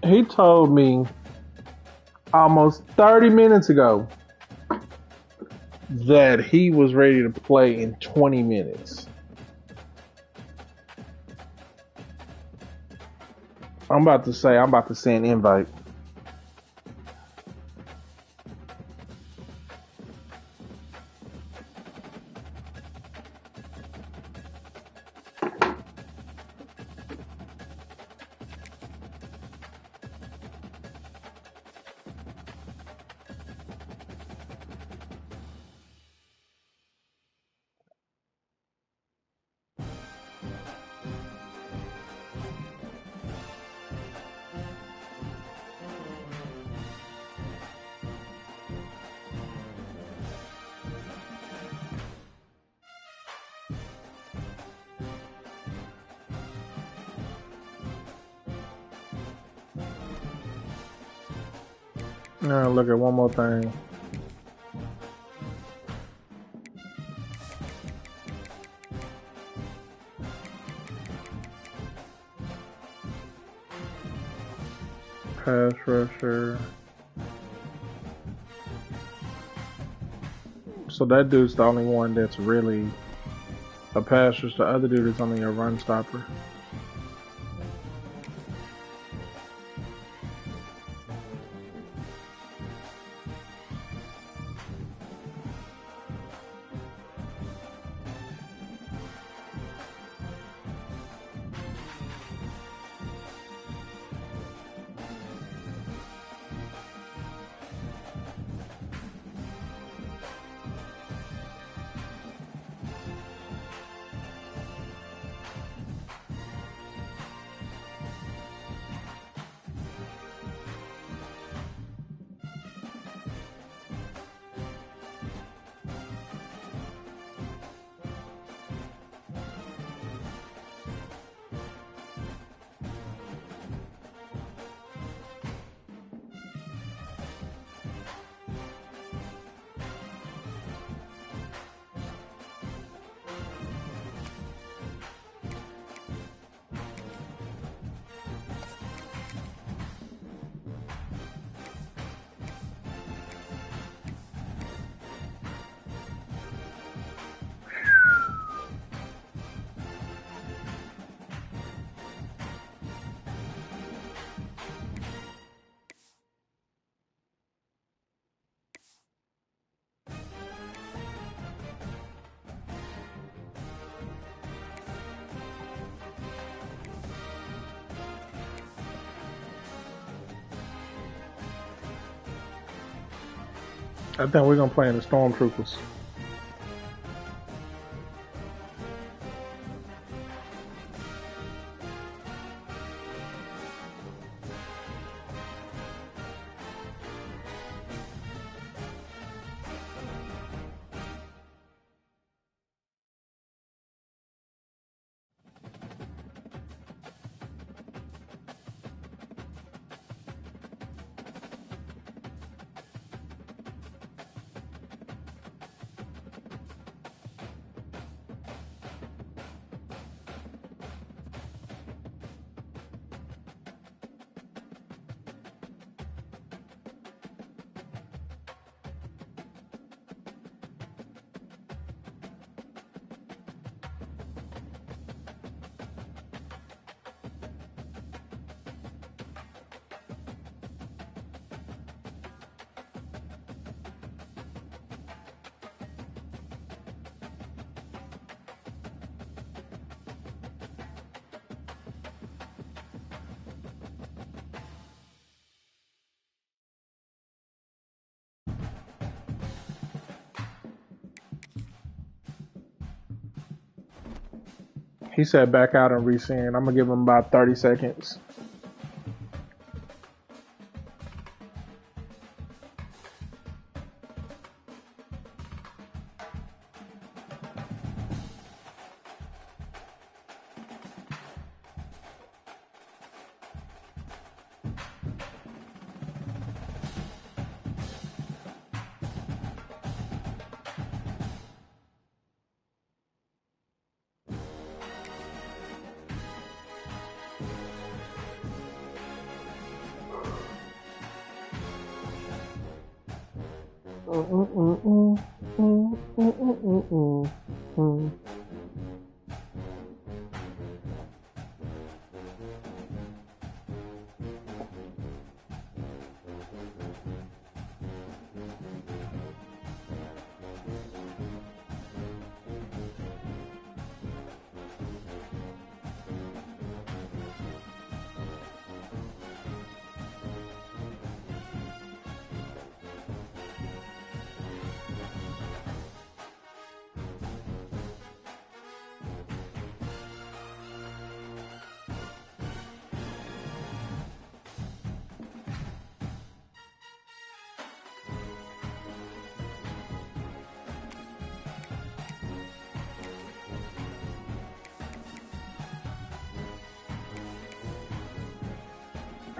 He told me almost 30 minutes ago that he was ready to play in 20 minutes. I'm about to send invite. Now look at one more thing. Pass rusher. So that dude's the only one that's really a pass rusher. The other dude is only a run stopper. I think we're gonna play in the Stormtroopers. He said back out and resend. I'm gonna give him about 30 seconds.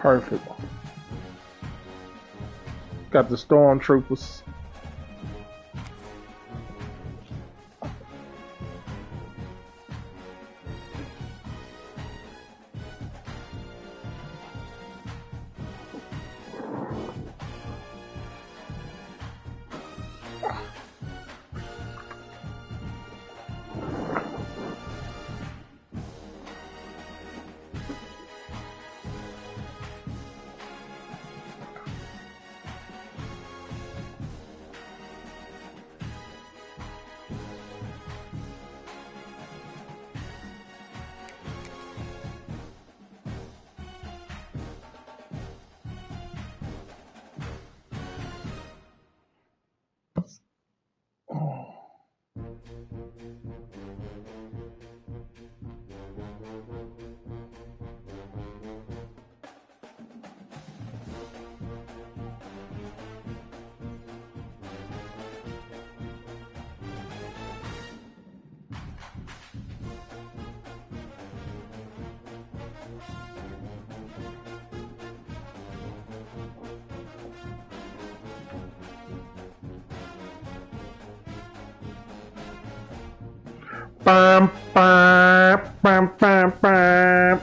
Perfect. Got the stormtroopers. Bam, bam, bam, bam, bam.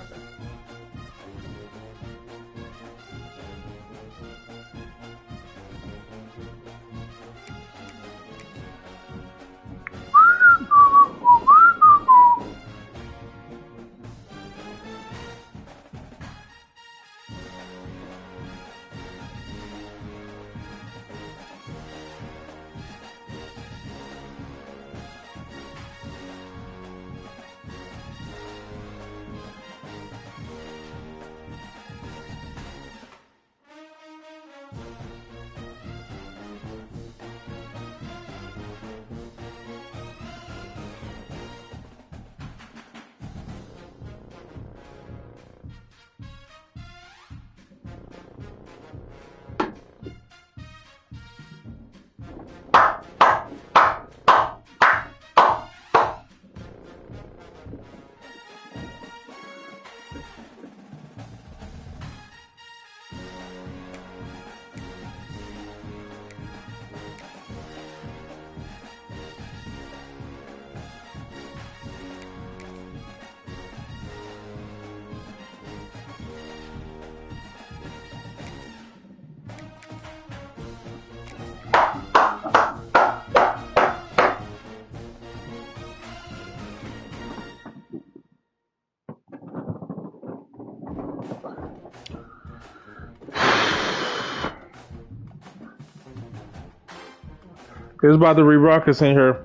It's about to be ruckus in here.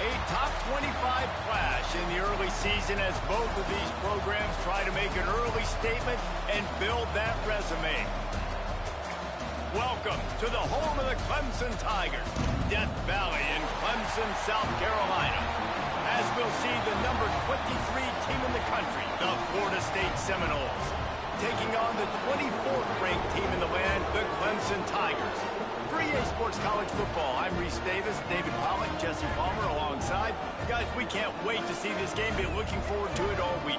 A top 25 clash in the early season as both of these programs try to make an early statement and build that resume. Welcome to the home of the Clemson Tigers, Death Valley in Clemson, South Carolina. As we'll see the number 23 team in the country, the Florida State Seminoles, taking on the 24th ranked team in the land, the Clemson Tigers. For EA Sports College Football, I'm Reese Davis, David Pollock, Jesse Palmer alongside. Guys, we can't wait to see this game. Be looking forward to it all week.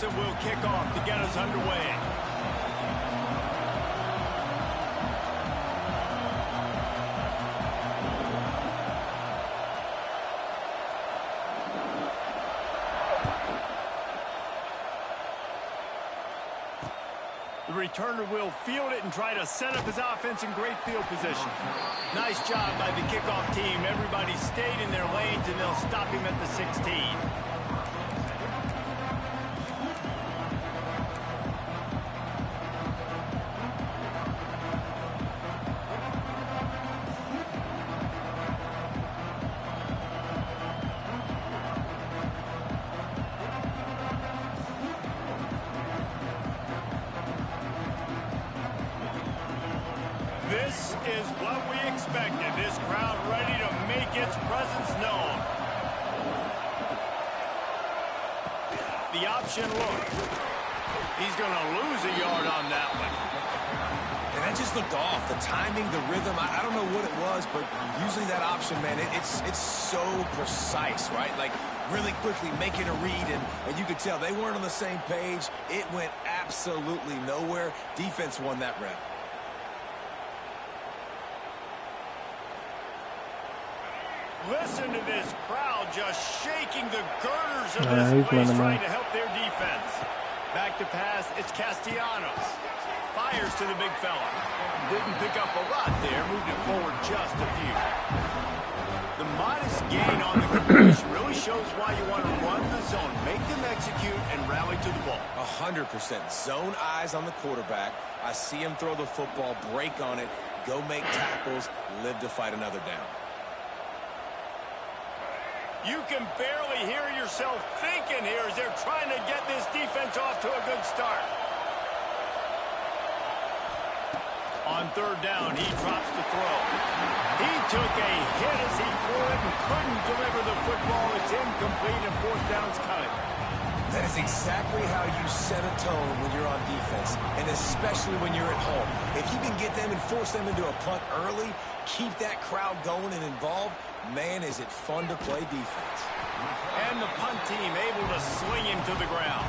Clemson will kick off to get us underway. The returner will field it and try to set up his offense in great field position. Nice job by the kickoff team. Everybody stayed in their lanes, and they'll stop him at the 16. This is what we expected. This crowd ready to make its presence known. The option look. He's going to lose a yard on that one. And that just looked off. The timing, the rhythm, I don't know what it was, but usually that option, man, it's so precise, right? Like really quickly making a read, and you could tell they weren't on the same page. It went absolutely nowhere. Defense won that rep. Listen to this crowd just shaking the girders of this place, trying to help their defense. Back to pass, it's Castellanos. Fires to the big fella. Didn't pick up a lot there, moved it forward just a few. The modest gain on the completion really shows why you want to run the zone, make them execute, and rally to the ball. 100%. Zone eyes on the quarterback. I see him throw the football, break on it, go make tackles, live to fight another down. You can barely hear yourself thinking here as they're trying to get this defense off to a good start. On third down, he drops the throw. He took a hit as he threw it and couldn't deliver the football. It's incomplete and fourth down's coming. That is exactly how you set a tone when you're on defense, and especially when you're at home. If you can get them and force them into a punt early, keep that crowd going and involved, man, is it fun to play defense. And the punt team able to sling him to the ground.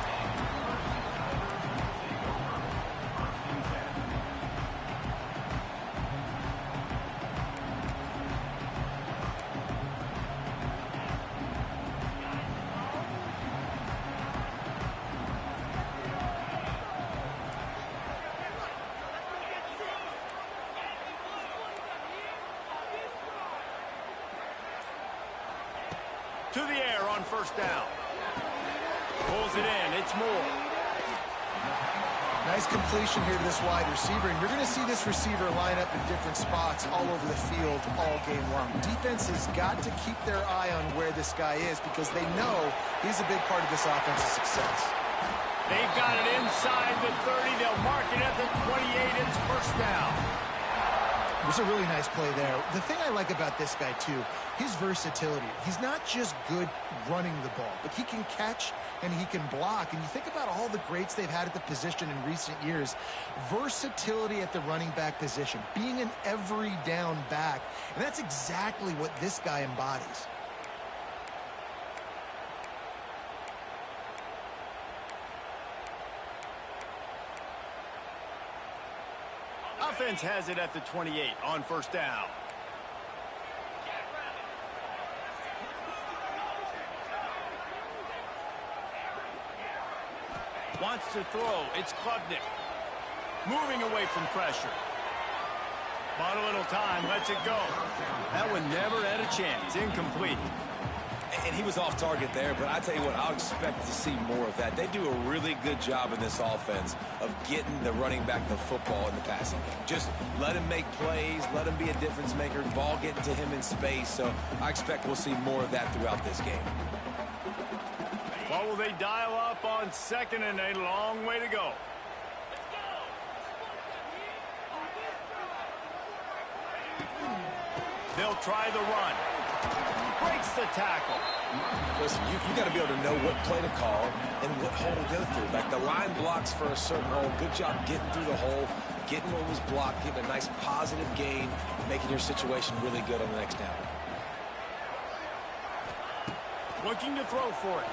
To the air on first down. Pulls it in. It's Moore. Nice completion here to this wide receiver. And you're going to see this receiver line up in different spots all over the field all game long. Defense has got to keep their eye on where this guy is because they know he's a big part of this offense's success. They've got it inside the 30. They'll mark it at the 28. It's first down. It was a really nice play there. The thing I like about this guy, too, his versatility. He's not just good running the ball, but he can catch and he can block. And you think about all the greats they've had at the position in recent years. Versatility at the running back position, being an every down back. And that's exactly what this guy embodies. Offense has it at the 28 on first down. Wants to throw. It's Klubnik. Moving away from pressure. Bought a little time. Lets it go. That one never had a chance. Incomplete. And he was off target there, but I tell you what, I'll expect to see more of that. They do a really good job in this offense of getting the running back the football in the passing game. Just let him make plays, let him be a difference maker, ball getting to him in space. So I expect we'll see more of that throughout this game. What will they dial up on second and a long way to go? They'll try the run. Breaks the tackle. Listen, you got to be able to know what play to call and what hole to go through. Like the line blocks for a certain hole. Good job getting through the hole, getting what was blocked, getting a nice positive gain, making your situation really good on the next down. Looking to throw for it.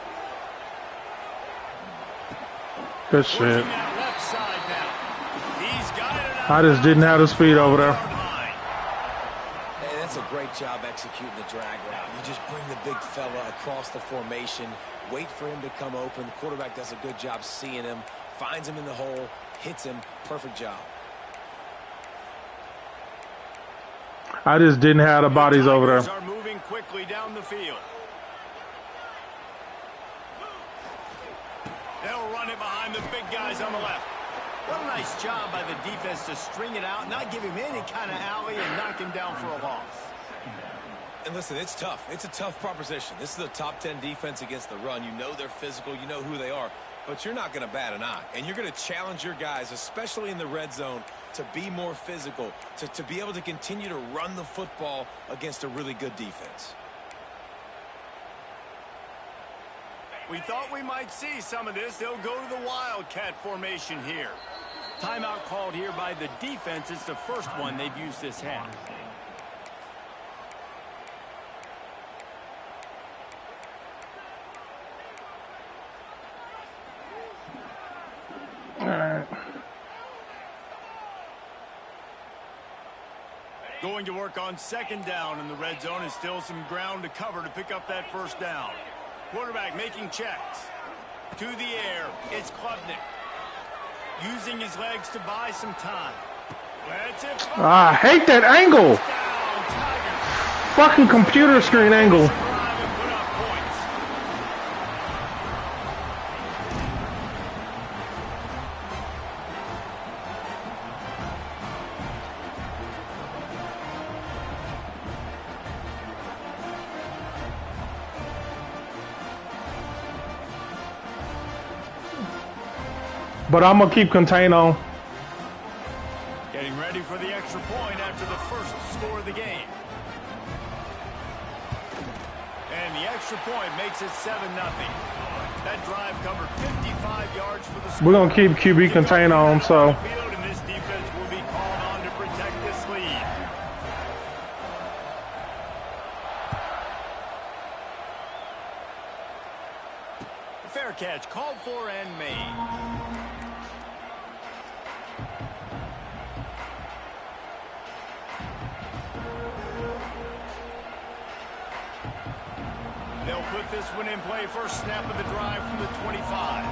Good shit. That left side now. He's got it out. I just didn't have the speed over there. Hey, that's a great job executing the drag route. You just bring the big fella across the formation, wait for him to come open. The quarterback does a good job seeing him, finds him in the hole, hits him. Perfect job. I just didn't have the bodies over there. Are moving quickly down the field. They'll run it behind the big guys on the left. What a nice job by the defense to string it out, not give him any kind of alley, and knock him down for a loss. And listen, it's tough. It's a tough proposition. This is a top 10 defense against the run. You know they're physical. You know who they are. But you're not going to bat an eye. And you're going to challenge your guys, especially in the red zone, to be more physical, to be able to continue to run the football against a really good defense. We thought we might see some of this. They'll go to the Wildcat formation here. Timeout called here by the defense. It's the first one they've used this half. All right. Going to work on second down in the red zone, and still some ground to cover to pick up that first down. Quarterback making checks. To the air, it's Klubnik. Using his legs to buy some time. That's it. I hate that angle. Fucking computer screen angle. But I'm gonna keep contain on. Getting ready for the extra point after the first score of the game. And the extra point makes it 7-0. That drive covered 55 yards for the score. We're gonna keep QB contain on, so. And this defense will be called on to protect this lead. Fair catch called for and made. They'll put this one in play. First snap of the drive from the 25.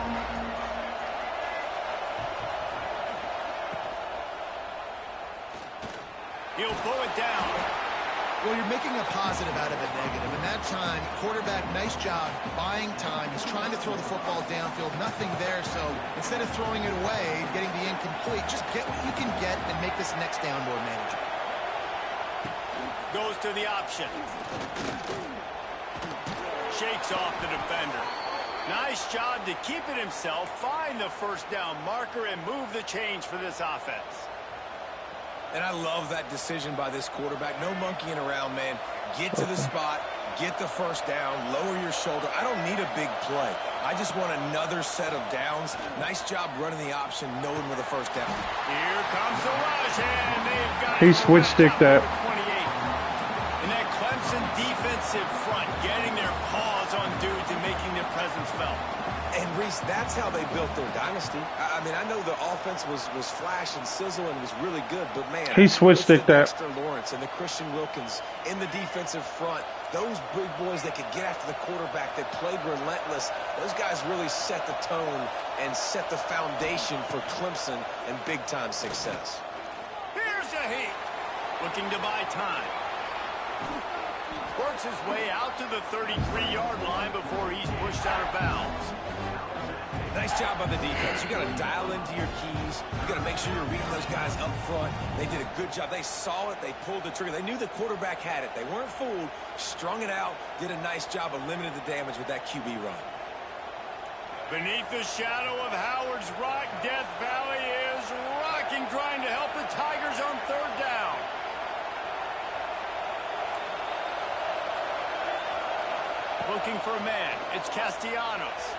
He'll pull it down. Well, you're making a positive out of a negative. And that time, quarterback, nice job buying time. He's trying to throw the football downfield. Nothing there. So instead of throwing it away, getting the incomplete, just get what you can get and make this next down more manageable. Goes to the option. Shakes off the defender. Nice job to keep it himself, find the first down marker, and move the change for this offense. And I love that decision by this quarterback. No monkeying around, man. Get to the spot, get the first down, lower your shoulder. I don't need a big play. I just want another set of downs. Nice job running the option, knowing with a first down. Here comes the rush, and they've got He switch stick that. 28. And that Clemson defensive front getting their paws on dudes and making their presence felt. And, Reese, that's how they built their dynasty. I mean, I know the offense was flash and sizzle and was really good, but, man, He switched stick that. Dexter Lawrence and the Christian Wilkins in the defensive front, those big boys that could get after the quarterback, that played relentless, those guys really set the tone and set the foundation for Clemson and big-time success. Here's a heat. Looking to buy time. Works his way out to the 33-yard line before he's pushed out of bounds. Nice job by the defense. You got to dial into your keys. You got to make sure you're reading those guys up front. They did a good job. They saw it. They pulled the trigger. They knew the quarterback had it. They weren't fooled. Strung it out. Did a nice job of limiting the damage with that QB run. Beneath the shadow of Howard's Rock, Death Valley is rocking, trying to help the Tigers on third down. Looking for a man. It's Castellanos.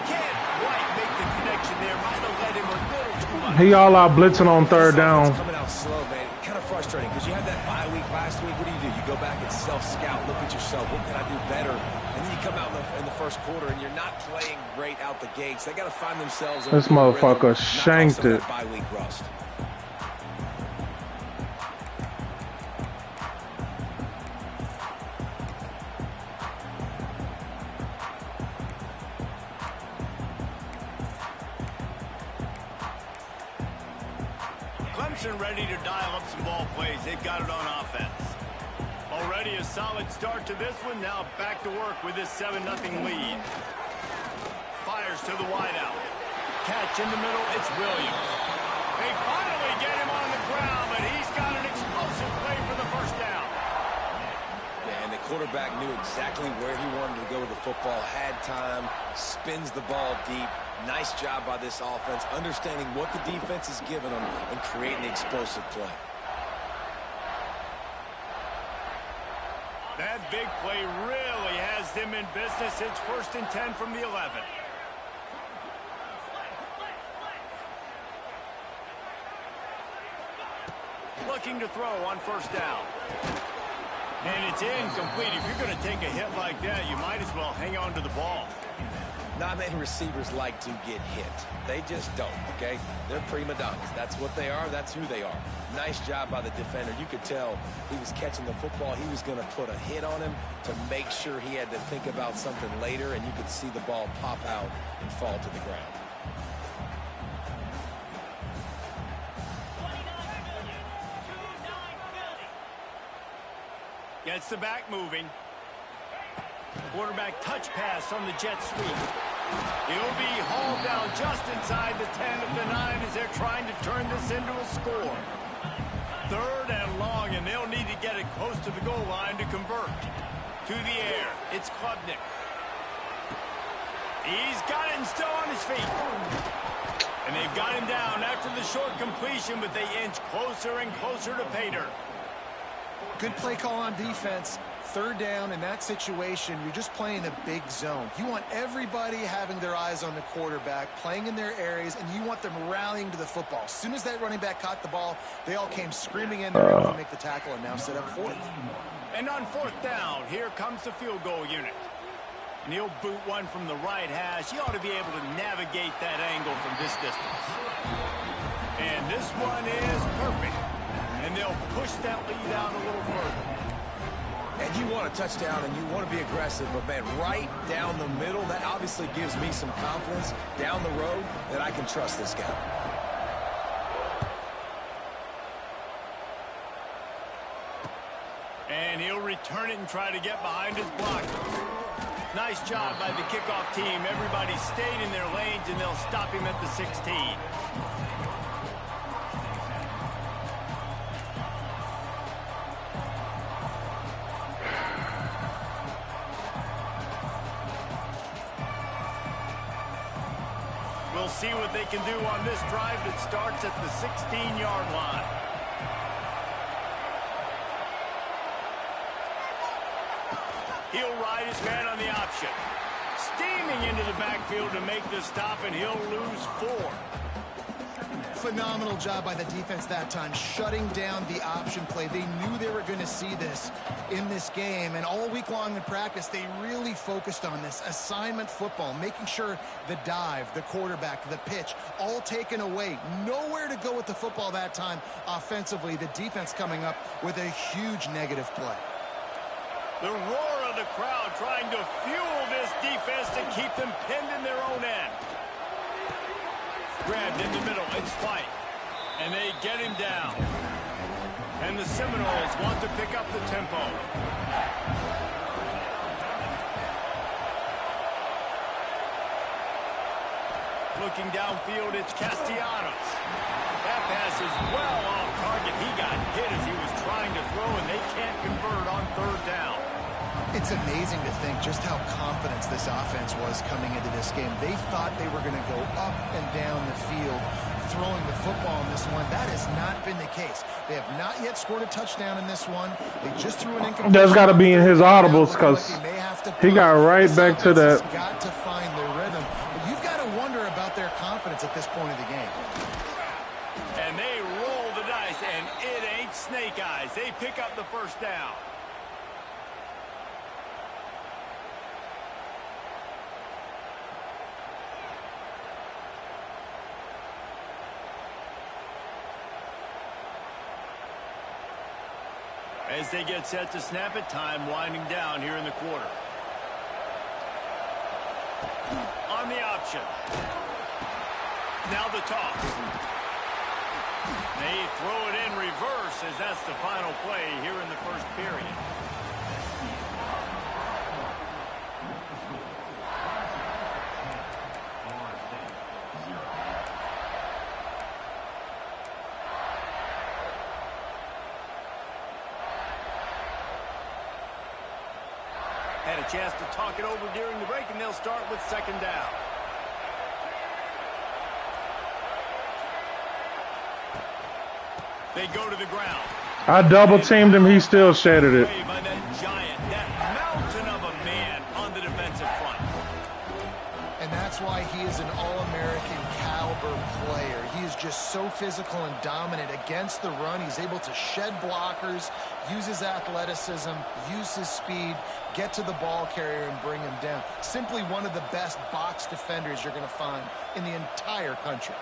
Can't quite make the connection there. Might have led him a little too much. He all out blitzing on third down. Coming out slow, man. Kind of frustrating because you had that bye week last week. What do? You go back and self-scout, look at yourself, what can I do better? And then you come out in the first quarter and you're not playing great out the gates. They got to find themselves in This motherfucker shanked it. Bye-week rust. Clemson ready to dial up some ball plays. They've got it on offense. Already a solid start to this one. Now back to work with this 7-0 lead. Fires to the wideout. Catch in the middle. It's Williams. They finally get him on the ground, but he's got an explosive play for the first down. And the quarterback knew exactly where he wanted to go with the football, had time, spins the ball deep. Nice job by this offense, understanding what the defense is giving them and creating the explosive play. That big play really has them in business. It's 1st and 10 from the 11. Looking to throw on 1st down. And it's incomplete. If you're going to take a hit like that, you might as well hang on to the ball. Not many receivers like to get hit. They just don't, okay? They're prima donnas. That's what they are. That's who they are. Nice job by the defender. You could tell he was catching the football. He was going to put a hit on him to make sure he had to think about something later, and you could see the ball pop out and fall to the ground. Gets the back moving. Quarterback touch pass on the jet sweep. He'll be hauled down just inside the 10 of the 9 as they're trying to turn this into a score. 3rd and long, and they'll need to get it close to the goal line to convert. To the air, it's Klubnik. He's got it and still on his feet. And they've got him down after the short completion, but they inch closer and closer to pay dirt. Good play call on defense. 3rd down in that situation, you're just playing a big zone. You want everybody having their eyes on the quarterback, playing in their areas, and you want them rallying to the football. As soon as that running back caught the ball, they all came screaming in there to make the tackle and now set up 4th. And on 4th down, here comes the field goal unit. And he'll boot one from the right hash. He ought to be able to navigate that angle from this distance. And this one is perfect. And they'll push that lead out a little further. And you want a touchdown and you want to be aggressive, but man, right down the middle, that obviously gives me some confidence down the road that I can trust this guy. And he'll return it and try to get behind his blockers. Nice job by the kickoff team. Everybody stayed in their lanes, and they'll stop him at the 16. We'll see what they can do on this drive that starts at the 16-yard line. He'll ride his man on the option. Steaming into the backfield to make the stop, and he'll lose 4. Phenomenal job by the defense that time, shutting down the option play. They knew they were going to see this in this game, and all week long in practice, they really focused on this assignment football, making sure the dive, the quarterback, the pitch, all taken away. Nowhere to go with the football that time offensively. The defense coming up with a huge negative play. The roar of the crowd trying to fuel this defense to keep them pinned in their own end. Grabbed in the middle, it's White. And they get him down. And the Seminoles want to pick up the tempo. Looking downfield, it's Castellanos. That pass is well off target. He got hit as he was trying to throw, and they can't convert on 3rd down. It's amazing to think just how confident this offense was coming into this game. They thought they were going to go up and down the field throwing the football in this one. That has not been the case. They have not yet scored a touchdown in this one. They just threw an incomplete. That's got to be in his audibles because he got right back to that. Got to find their rhythm. But you've got to wonder about their confidence at this point of the game. And they roll the dice, and it ain't snake eyes. They pick up the 1st down. As they get set to snap it, time winding down here in the quarter. On the option. Now the toss. They throw it in reverse as that's the final play here in the first period. Had a chance to talk it over during the break, and they'll start with second down. They go to the ground. I double-teamed him. He still shattered it. By that giant, that mountain of a man on the defensive front. And that's why he is an All-American caliber player. He is just so physical and dominant against the run. He's able to shed blockers, use his athleticism, use his speed, get to the ball carrier and bring him down. Simply one of the best box defenders you're going to find in the entire country.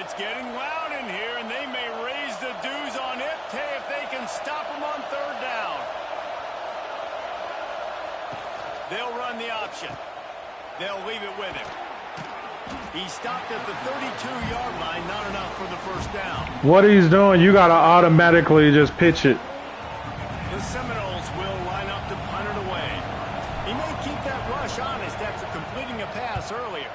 It's getting loud in here, and they may raise the dues on it if they can stop him on third down. They'll run the option. They'll leave it with him. He stopped at the 32-yard line, not enough for the first down. What he's doing, you got to automatically just pitch it. The Seminoles will line up to punt it away. He may keep that rush honest after completing a pass earlier.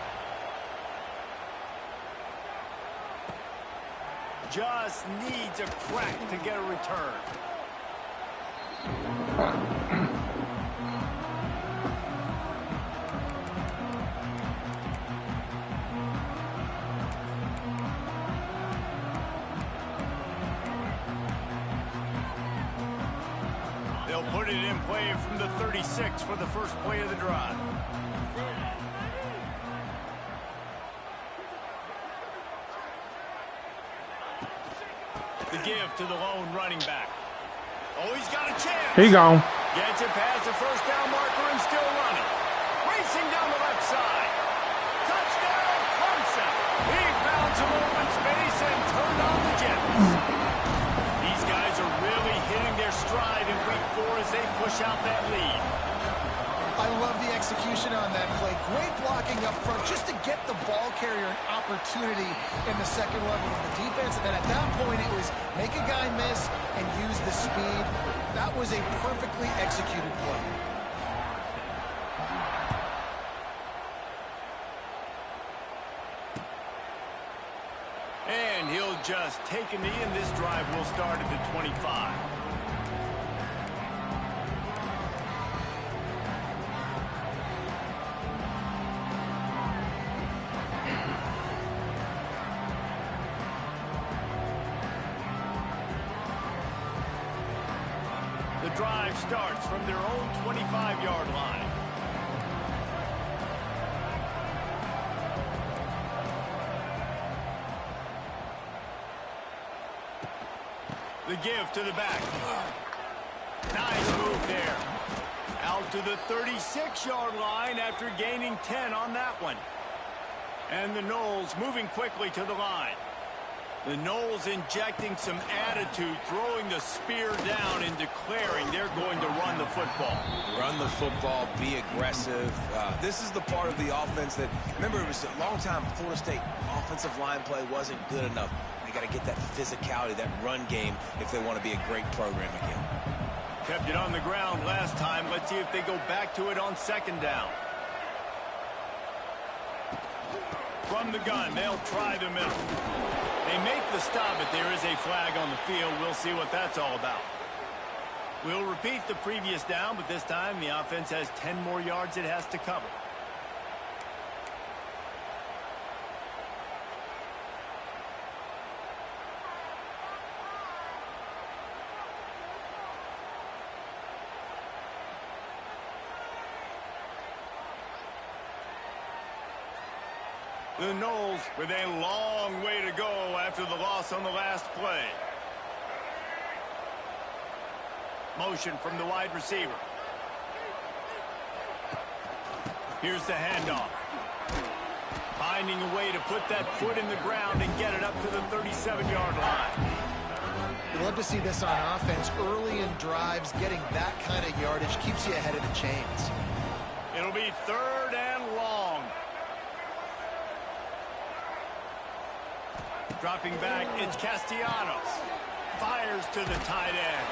Just needs a crack to get a return. They'll put it in play from the 36 for the first play of the drive. The give to the lone running back. Oh, he's got a chance. He gone. Gets it past the first down marker and still running. Racing down the left side. Touchdown, Clemson. He found some open space and turned on the Jets. These guys are really hitting their stride in week 4 as they push out that lead. I love the execution on that play. Great blocking up front just to get the ball carrier an opportunity in the second level of the defense. And then at that point, it was make a guy miss and use the speed. That was a perfectly executed play. And he'll just take a knee, and this drive will start at the 25. The drive starts from their own 25-yard line. The give to the back. Nice move there. Out to the 36-yard line after gaining 10 on that one. And the Noles moving quickly to the line. The Noles injecting some attitude, throwing the spear down and declaring they're going to run the football. Run the football, be aggressive. This is the part of the offense that, remember, it was a long time Florida State offensive line play wasn't good enough. They got to get that physicality, that run game, if they want to be a great program again. Kept it on the ground last time. Let's see if they go back to it on second down. From the gun, they'll try the middle. They make the stop, but there is a flag on the field. We'll see what that's all about. We'll repeat the previous down, but this time the offense has 10 more yards it has to cover. The Noles with a long way to go after the loss on the last play. Motion from the wide receiver. Here's the handoff. Finding a way to put that foot in the ground and get it up to the 37-yard line. You love to see this on offense. Early in drives, getting that kind of yardage keeps you ahead of the chains. It'll be 3rd and long. Dropping back, it's Castellanos. Fires to the tight end.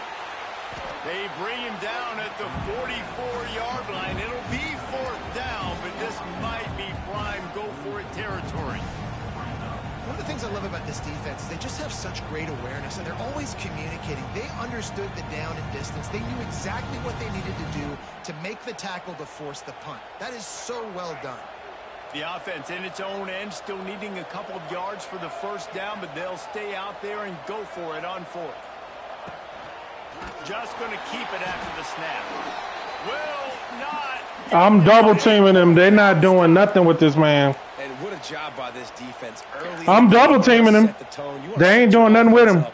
They bring him down at the 44-yard line. It'll be 4th down, but this might be prime go-for-it territory. One of the things I love about this defense is they just have such great awareness, and they're always communicating. They understood the down and distance. They knew exactly what they needed to do to make the tackle to force the punt. That is so well done. The offense in its own end still needing a couple of yards for the 1st down, but they'll stay out there and go for it on 4th. Just going to keep it after the snap. Will not. I'm double teaming them. They're not doing nothing with this man. And what a job by this defense early. I'm double teaming him. They ain't doing nothing with him.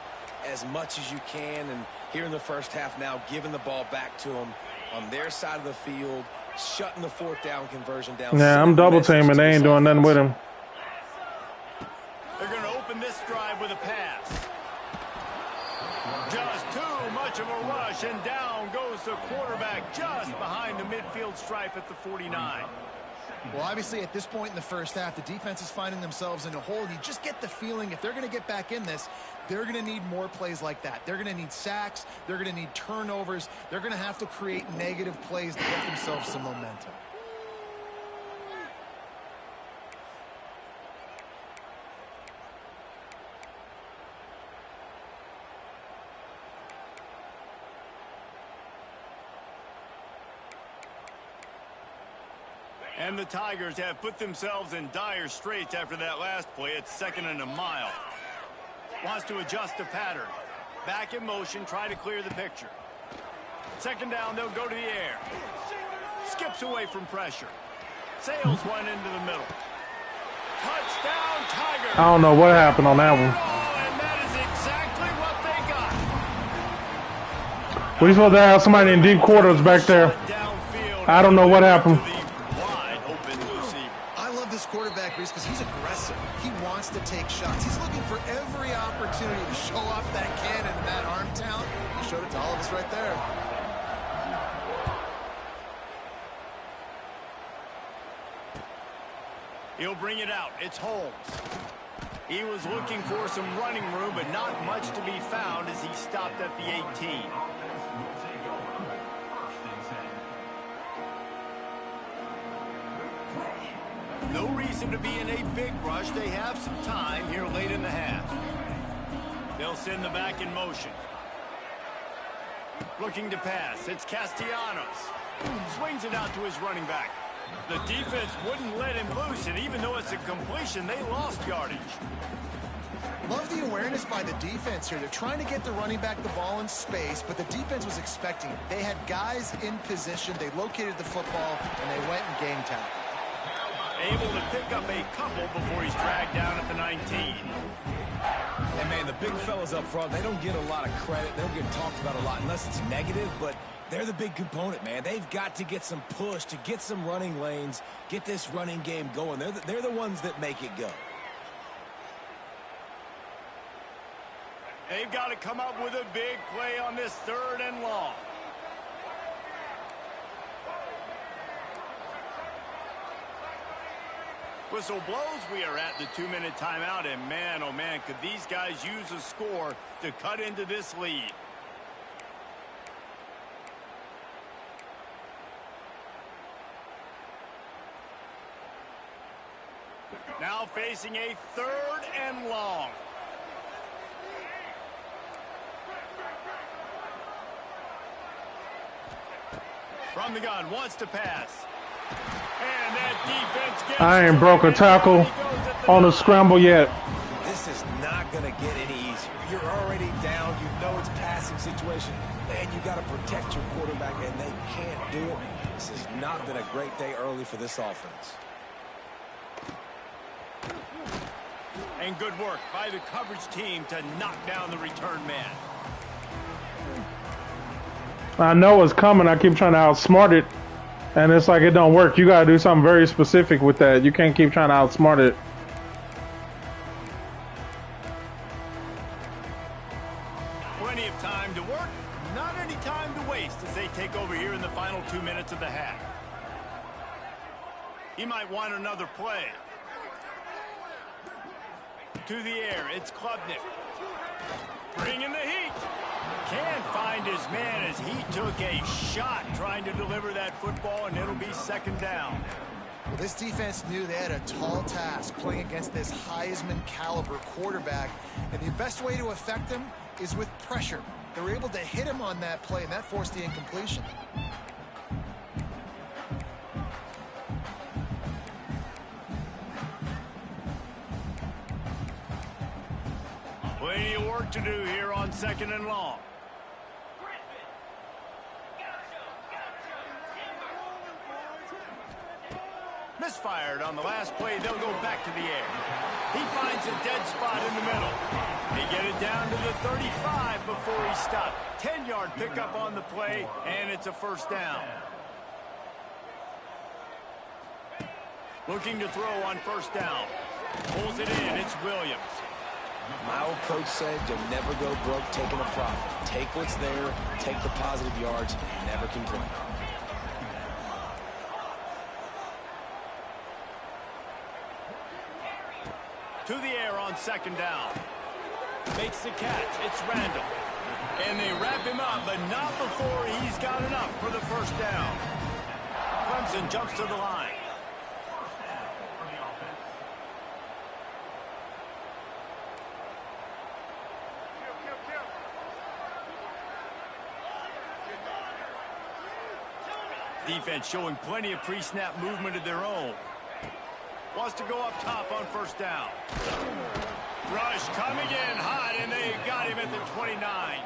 As much as you can, and here in the 1st half now, giving the ball back to them on their side of the field, shutting the 4th down conversion down. Yeah, I'm double teaming. They ain't doing nothing with him. They're going to open this drive with a pass. Just too much of a rush, and down goes the quarterback just behind the midfield stripe at the 49. Well, obviously, at this point in the 1st half, the defense is finding themselves in a hole. You just get the feeling if they're going to get back in this, they're going to need more plays like that. They're going to need sacks. They're going to need turnovers. They're going to have to create negative plays to get themselves some momentum. And the Tigers have put themselves in dire straits after that last play. It's 2nd and a mile. Wants to adjust the pattern. Back in motion, try to clear the picture. 2nd down, they'll go to the air. Skips away from pressure. Sails one into the middle. Touchdown, Tigers! I don't know what happened on that one. And that is exactly what they got. We supposed to have somebody in deep quarters back there. I don't know what happened. Quarterback, Reese, because he's aggressive. He wants to take shots. He's looking for every opportunity to show off that cannon and that arm talent. He showed it to all of us right there. He'll bring it out. It's Holmes. He was looking for some running room, but not much to be found as he stopped at the 18. No reason to be in a big rush. They have some time here late in the half. They'll send the back in motion. Looking to pass. It's Castellanos. Swings it out to his running back. The defense wouldn't let him loose, and even though it's a completion, they lost yardage. Love the awareness by the defense here. They're trying to get the running back the ball in space, but the defense was expecting it. They had guys in position. They located the football, and they went and game tackle. Able to pick up a couple before he's dragged down at the 19. And, man, the big fellas up front, they don't get a lot of credit. They don't get talked about a lot unless it's negative, but they're the big component, man. They've got to get some push, to get some running lanes, get this running game going. They're the ones that make it go. They've got to come up with a big play on this 3rd and long. Whistle blows. We are at the 2-minute timeout, and man, oh man, could these guys use a score to cut into this lead. Now facing a 3rd and long. From the gun, wants to pass. And that defense gets I ain't broke a tackle on a scramble yet. This is not going to get any easier. You're already down. You know it's passing situation. And you got to protect your quarterback, and they can't do it. This has not been a great day early for this offense. And good work by the coverage team to knock down the return man. I know it's coming. I keep trying to outsmart it, and it's like it don't work. You got to do something very specific with that. You can't keep trying to outsmart it. Plenty of time to work, not any time to waste as they take over here in the final 2 minutes of the half. He might want another play. To the air, it's Klubnik. Bringing the heat. Can't find his man as he took a shot trying to deliver that football, and it'll be second down. Well, this defense knew they had a tall task playing against this Heisman caliber quarterback, and the best way to affect him is with pressure. They were able to hit him on that play, and that forced the incompletion. Plenty of work to do here on second and long. Misfired on the last play. They'll go back to the air. He finds a dead spot in the middle. They get it down to the 35 before he stopped. 10-yard pickup on the play, and it's a first down. Looking to throw on first down. Pulls it in. It's Williams. My old coach said you'll never go broke taking a profit. Take what's there, take the positive yards, and never complain. To the air on second down. Makes the catch. It's Randall. And they wrap him up, but not before he's got enough for the first down. Clemson jumps to the line. Defense showing plenty of pre-snap movement of their own. Wants to go up top on first down. Rush coming in hot, and they got him at the 29.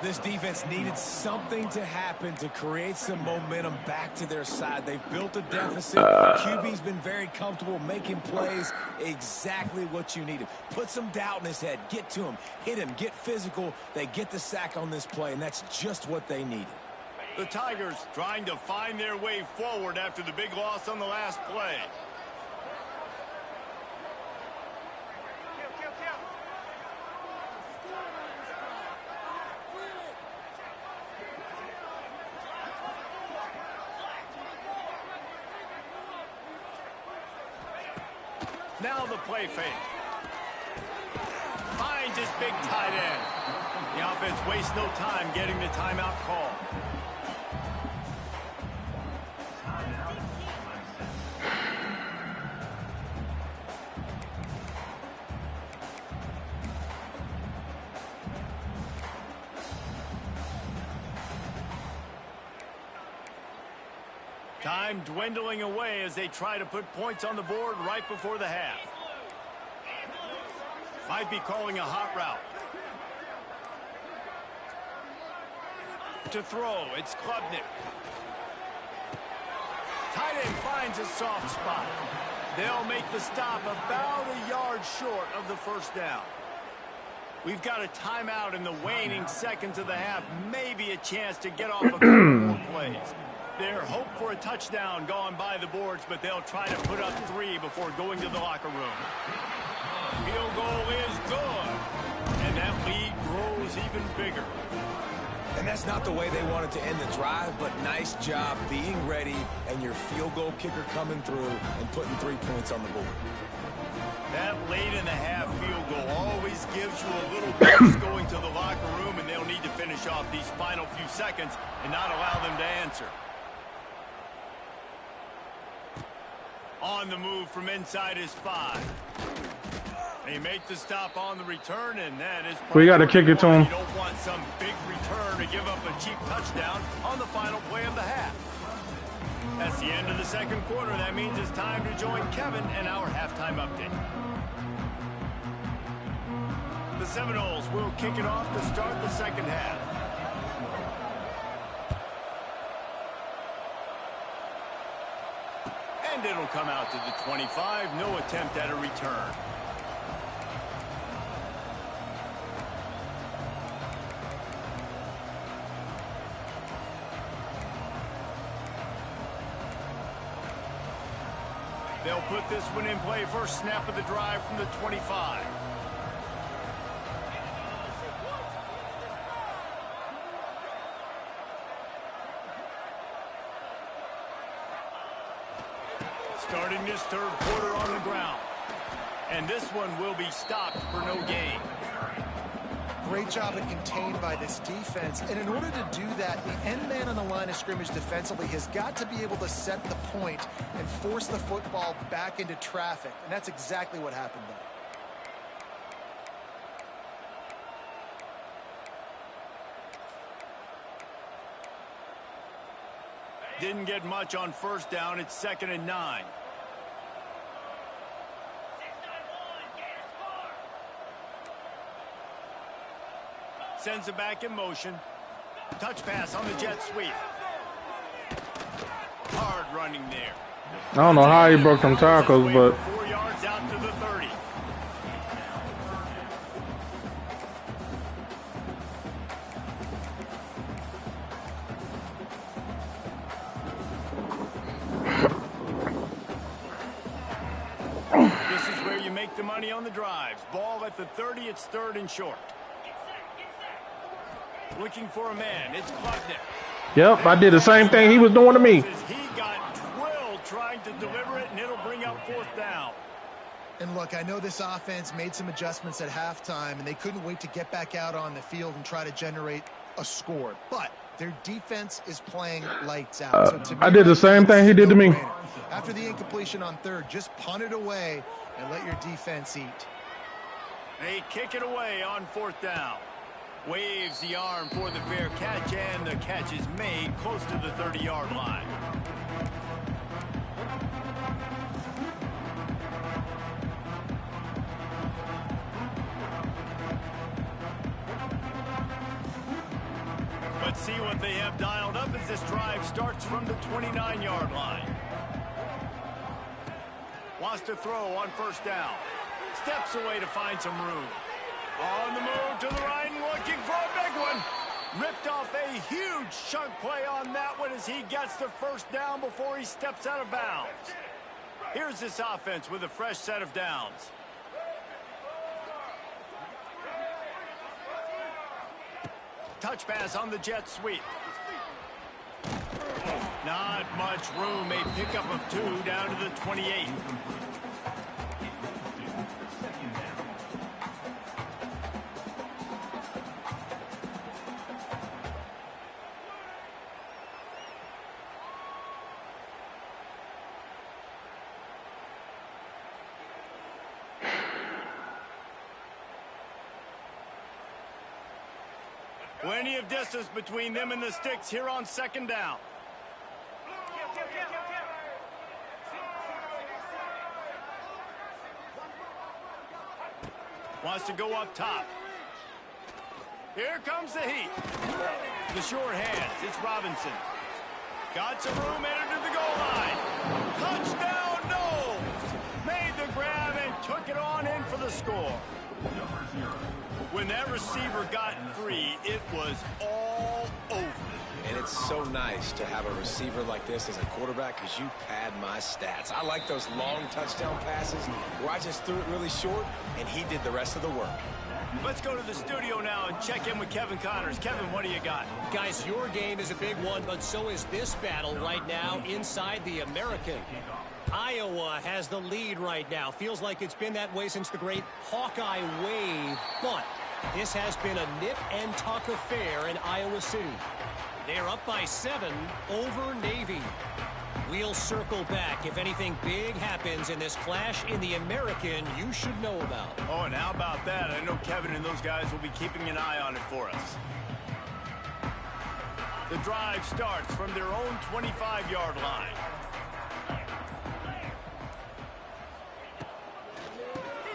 This defense needed something to happen to create some momentum back to their side. They've built a deficit. QB's been very comfortable making plays. Exactly what you needed. Put some doubt in his head. Get to him. Hit him. Get physical. They get the sack on this play, and that's just what they needed. The Tigers trying to find their way forward after the big loss on the last play. Now the play fake. Finds his big tight end. The offense wastes no time getting the timeout call. Time dwindling away as they try to put points on the board right before the half. Might be calling a hot route. To throw, it's Klubnik. Tight end finds a soft spot. They'll make the stop about a yard short of the first down. We've got a timeout in the waning seconds of the half. Maybe a chance to get off a couple more plays. Their hope for a touchdown gone by the boards, but they'll try to put up 3 before going to the locker room. Field goal is good, and that lead grows even bigger. And that's not the way they wanted to end the drive, but nice job being ready and your field goal kicker coming through and putting 3 points on the board. That late in the half field goal always gives you a little boost going to the locker room, and they'll need to finish off these final few seconds and not allow them to answer. On the move from inside his 5. They make the stop on the return, and that is... We got to kick it to him. You don't want some big return to give up a cheap touchdown on the final play of the half. That's the end of the second quarter. That means it's time to join Kevin and our halftime update. The Seminoles will kick it off to start the second half. And it'll come out to the 25. No attempt at a return. They'll put this one in play. First snap of the drive from the 25. starting this third quarter on the ground. And this one will be stopped for no gain. Great job of contained by this defense. And in order to do that, the end man on the line of scrimmage defensively has got to be able to set the point and force the football back into traffic. And that's exactly what happened there. Didn't get much on first down. It's 2nd and 9. Sends it back in motion. Touch pass on the jet sweep. Hard running there. I don't know how he broke them tackles, but 4 yards out to the 30. This is where you make the money on the drives. Ball at the 30. It's 3rd and short. Looking for a man. It's Klubnik. yep, I did the same thing he was doing to me. He got drilled trying to deliver it, and it'll bring up 4th down. And look, I know this offense made some adjustments at halftime, and they couldn't wait to get back out on the field and try to generate a score. But their defense is playing lights out. So to me, I did the same thing he did to me. After the incompletion on 3rd, just punt it away and let your defense eat. They kick it away on 4th down. Waves the arm for the fair catch, and the catch is made close to the 30-yard line. Let's see what they have dialed up as this drive starts from the 29-yard line. Wants to throw on 1st down. Steps away to find some room. On the move to the right and looking for a big one. Ripped off a huge chunk play on that one as he gets the 1st down before he steps out of bounds. Here's this offense with a fresh set of downs. Touch pass on the jet sweep. Not much room. A pickup of 2 down to the 28. Plenty of distance between them and the sticks here on 2nd down. Wants to go up top. Here comes the heat. The short hands. It's Robinson. Got some room, entered to the goal line. Touchdown, Knowles. Made the grab and took it on in for the score. When that receiver got free, it was all over. And it's so nice to have a receiver like this as a quarterback because you pad my stats. I like those long touchdown passes where I just threw it really short and he did the rest of the work. Let's go to the studio now and check in with Kevin Connors. Kevin, what do you got? Guys, your game is a big one, but so is this battle right now inside the American. Iowa has the lead right now. Feels like it's been that way since the great Hawkeye wave, but this has been a nip-and-tuck affair in Iowa City. They're up by 7 over Navy. We'll circle back if anything big happens in this clash in the American you should know about. Oh, and how about that? I know Kevin and those guys will be keeping an eye on it for us. The drive starts from their own 25-yard line.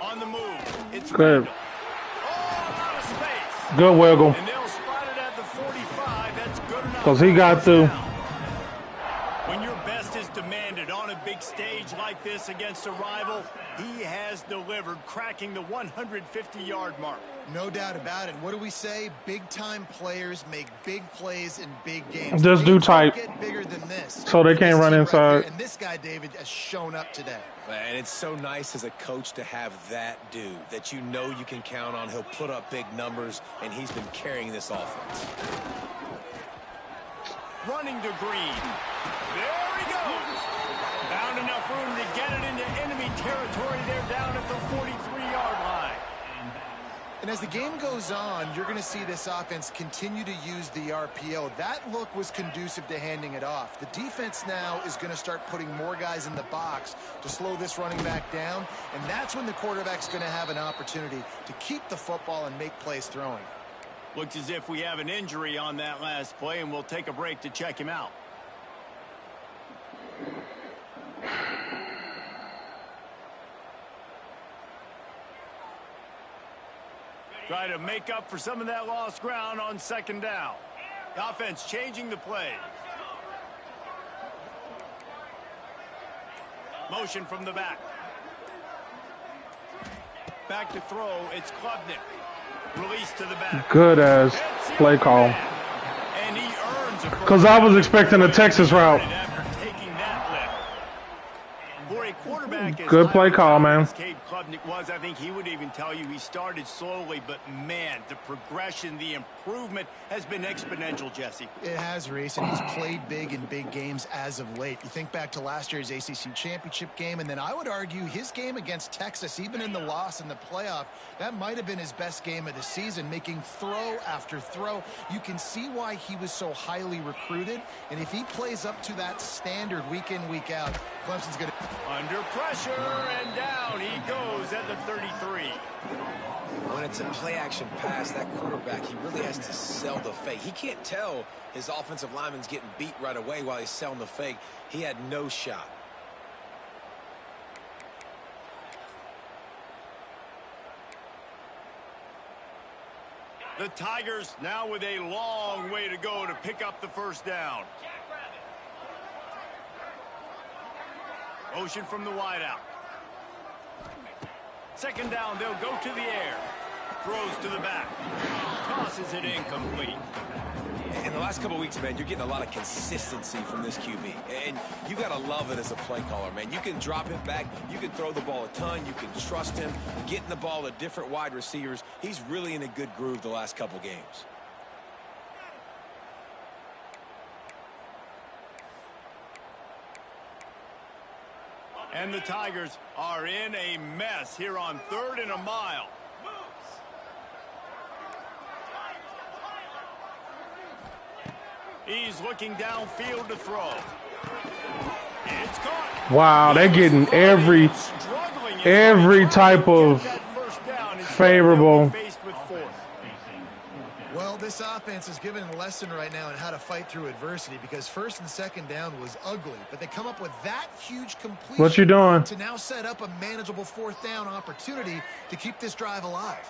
On the move, it's Good. Oh, out of space. Good wiggle. And they'll spot it at the 45. That's good enough. Because he got through. When your best is demanded on a big stage like this against a rival, he has delivered, cracking the 150-yard mark. No doubt about it. What do we say? Big-time players make big plays in big games. Just do tight. Get bigger than this. So they can't run Right inside. here, and this guy, David, has shown up today. And it's so nice as a coach to have that dude that you know you can count on. He'll put up big numbers, and he's been carrying this offense. running to Green. There he goes. Found enough room to get it into enemy territory there down at the 43-yard line. And as the game goes on, you're going to see this offense continue to use the RPO. That look was conducive to handing it off. The defense now is going to start putting more guys in the box to slow this running back down, and that's when the quarterback's going to have an opportunity to keep the football and make plays throwing. Looks as if we have an injury on that last play, and we'll take a break to check him out. Try to make up for some of that lost ground on second down. The offense changing the play. Motion from the back. Back to throw. It's Klubnik. Release to the back. Good as play call. And he earns a Because I was expecting a Texas route. after taking that lift. For a quarterback as Good play call, man. Klubnik was, I think he would even tell you he started slowly, but man, the progression, the improvement has been exponential, Jesse. It has, Reese, and he's played big in big games as of late. You think back to last year's ACC championship game, and then I would argue his game against Texas, even in the loss in the playoff, that might have been his best game of the season, making throw after throw. You can see why he was so highly recruited, and if he plays up to that standard week in, week out, Clemson's going to... Under pressure, and down he goes at the 33. When it's a play-action pass, that quarterback, he really has to sell the fake. He can't tell his offensive lineman's getting beat right away while he's selling the fake. He had no shot. The Tigers now with a long way to go to pick up the first down. Motion from the wideout. Second down, they'll go to the air. Throws to the back. Tosses it incomplete. In the last couple of weeks, man, you're getting a lot of consistency from this QB. And you got to love it as a play caller, man. You can drop him back. You can throw the ball a ton. You can trust him. Getting the ball to different wide receivers. He's really in a good groove the last couple games. And the Tigers are in a mess here on 3rd and a mile. He's looking downfield to throw. It's caught. Wow, they're getting every type of favorable. Well, this offense is giving a lesson right now on how to fight through adversity, because first and second down was ugly, but they come up with that huge completion. What you doing? To now set up a manageable 4th down opportunity to keep this drive alive.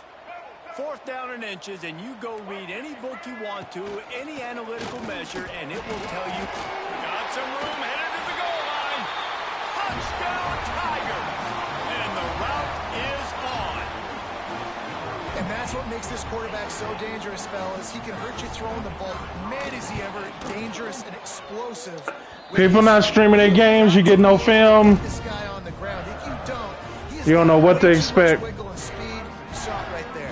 4th down and inches, and you go read any book you want to, any analytical measure, and it will tell you, got some room, headed to the goal line. Touchdown, Tiger. And the route is on. And that's what makes this quarterback so dangerous, fellas. He can hurt you throwing the ball. Man, is he ever dangerous and explosive. People not streaming their games, you get no film. This guy on the ground. If you don't know what to expect. Wiggle and speed. You saw it right there.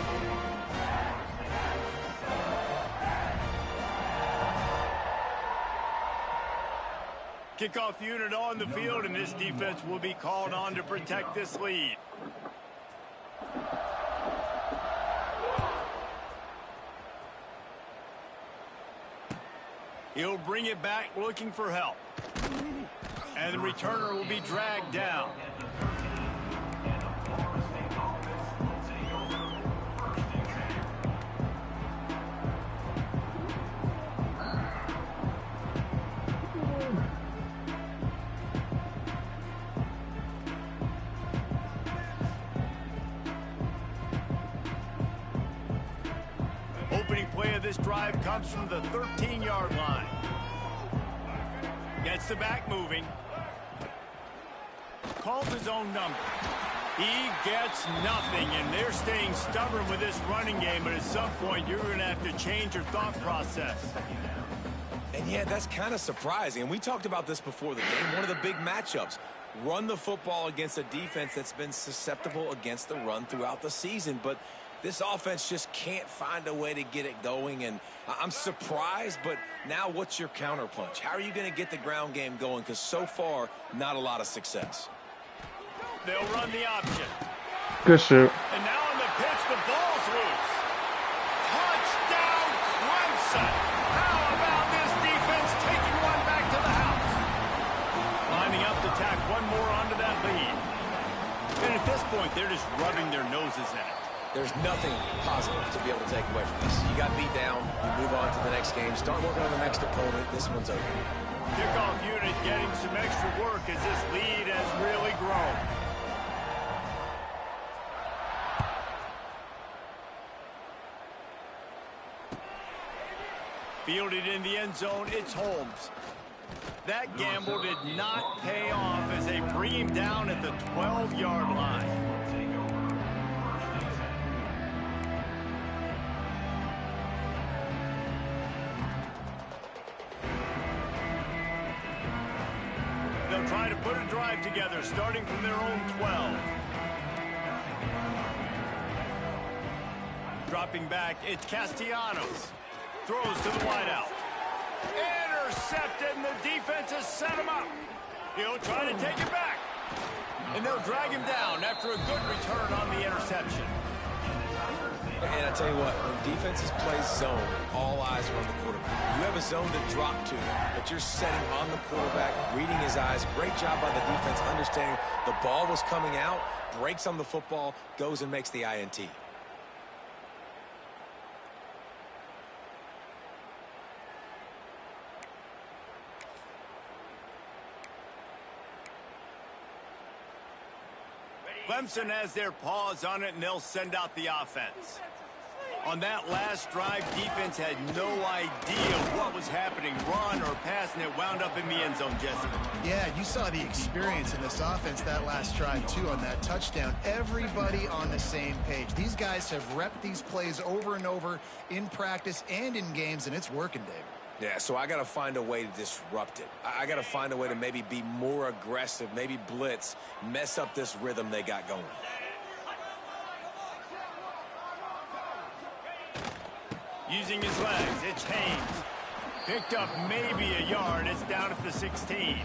Kickoff unit on the field, and this defense will be called on to protect this lead. He'll bring it back looking for help. And the returner will be dragged down. Opening play of this drive comes from the 13-yard line. Gets the back moving. Calls his own number. He gets nothing, and they're staying stubborn with this running game, but at some point you're going to have to change your thought process. And yeah, that's kind of surprising. And we talked about this before the game. One of the big matchups. Run the football against a defense that's been susceptible against the run throughout the season. But This offense just can't find a way to get it going, and I'm surprised, but now what's your counterpunch? How are you going to get the ground game going? Because so far, not a lot of success. They'll run the option. Good shoot. And now on the pitch, the ball's loose. Touchdown, Clemson. How about this defense taking one back to the house? Lining up to tack one more onto that lead. And at this point, they're just rubbing their noses in it. There's nothing positive to be able to take away from this. You got beat down, you move on to the next game, start working on the next opponent. This one's over. Kickoff unit getting some extra work as this lead has really grown. Fielded in the end zone, it's Holmes. That gamble did not pay off as they bring him down at the 12-yard line. They'll try to put a drive together, starting from their own 12. Dropping back, it's Castellanos. Throws to the wideout. Intercepted, and the defense has set him up. He'll try to take it back. And they'll drag him down after a good return on the interception. And I tell you what, when defenses play zone, all eyes are on the quarterback. You have a zone to drop to, but you're setting on the quarterback, reading his eyes. Great job by the defense, understanding the ball was coming out, breaks on the football, goes and makes the INT. Clemson has their paws on it, and they'll send out the offense. On that last drive, defense had no idea what was happening. Run or pass, and it wound up in the end zone, Jesse. Yeah, you saw the experience in this offense that last drive, too, on that touchdown. Everybody on the same page. These guys have repped these plays over and over in practice and in games, and it's working, David. Yeah, so I got to find a way to disrupt it. I got to find a way to maybe be more aggressive, maybe blitz, mess up this rhythm they got going. Using his legs, it's Haynes. Picked up maybe a yard. It's down at the 16.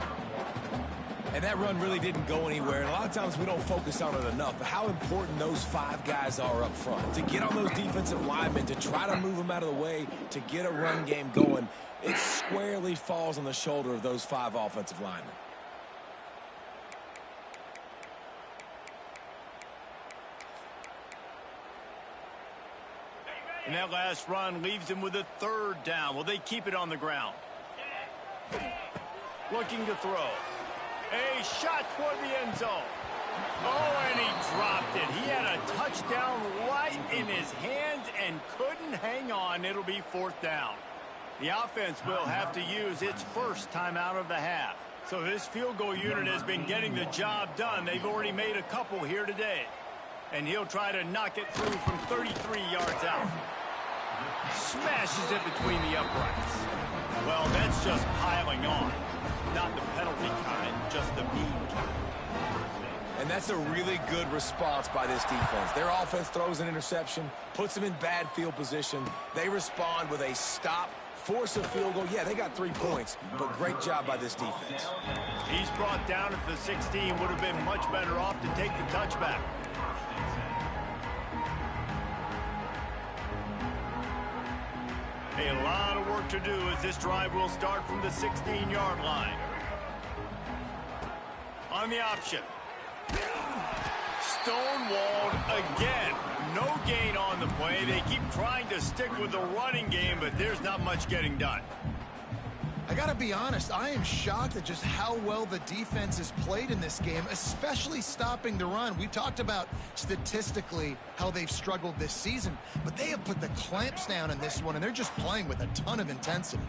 And that run really didn't go anywhere. And a lot of times we don't focus on it enough. But how important those five guys are up front. To get on those defensive linemen, to try to move them out of the way, to get a run game going, it squarely falls on the shoulder of those five offensive linemen. And that last run leaves him with a third down. Will they keep it on the ground? Looking to throw. A shot toward the end zone. Oh, and he dropped it. He had a touchdown right in his hands and couldn't hang on. It'll be fourth down. The offense will have to use its first timeout of the half. So this field goal unit has been getting the job done. They've already made a couple here today. And he'll try to knock it through from 33 yards out. Smashes it between the uprights. Well, that's just piling on. Not the penalty kind, just the mean kind. And that's a really good response by this defense. Their offense throws an interception, puts them in bad field position. They respond with a stop, force a field goal. Yeah, they got 3 points, but great job by this defense. He's brought down at the 16. Would have been much better off to take the touchback. A lot of work to do as this drive will start from the 16-yard line. On the option. Stonewalled again. No gain on the play. They keep trying to stick with the running game, but there's not much getting done. I got to be honest, I am shocked at just how well the defense has played in this game, especially stopping the run. We talked about statistically how they've struggled this season, but they have put the clamps down in this one, and they're just playing with a ton of intensity.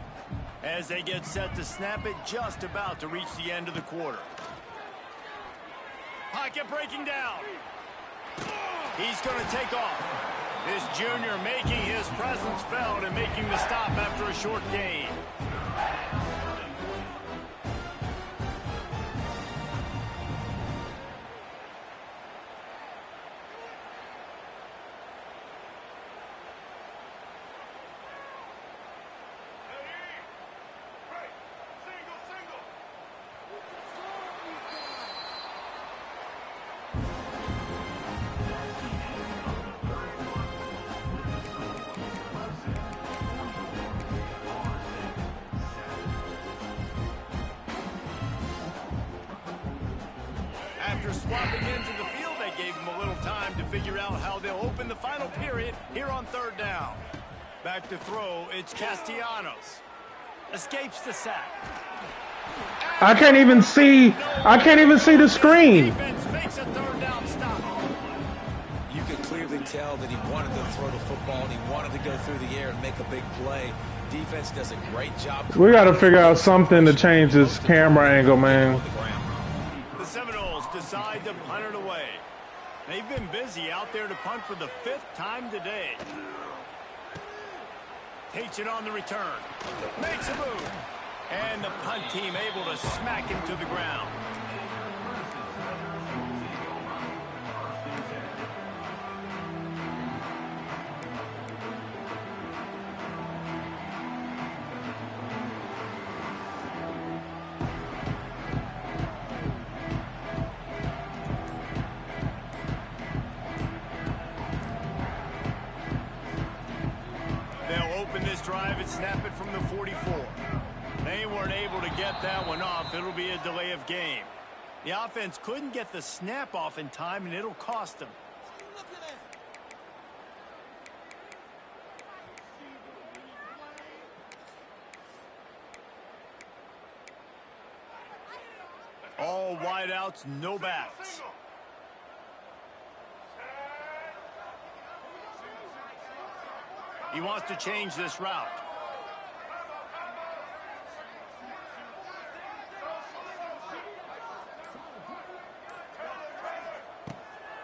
As they get set to snap it, just about to reach the end of the quarter. Pocket breaking down. He's going to take off. This junior making his presence felt and making the stop after a short gain. swapping ends of the field, that gave them a little time to figure out how they'll open the final period here on third down. Back to throw, it's Castellanos. Escapes the sack. I can't even see the screen. Defense makes a third down stop. You could clearly tell that he wanted to throw the football and he wanted to go through the air and make a big play. Defense does a great job. We got to figure out something to change this camera angle, man. The Seminoles decide to punt it away. They've been busy out there to punt for the 5th time today. Takes it on the return. Makes a move. And the punt team able to smack him to the ground. Drive and snap it from the 44. They weren't able to get that one off. It'll be a delay of game. The offense couldn't get the snap off in time, and it'll cost them. All wideouts, no backs. He wants to change this route.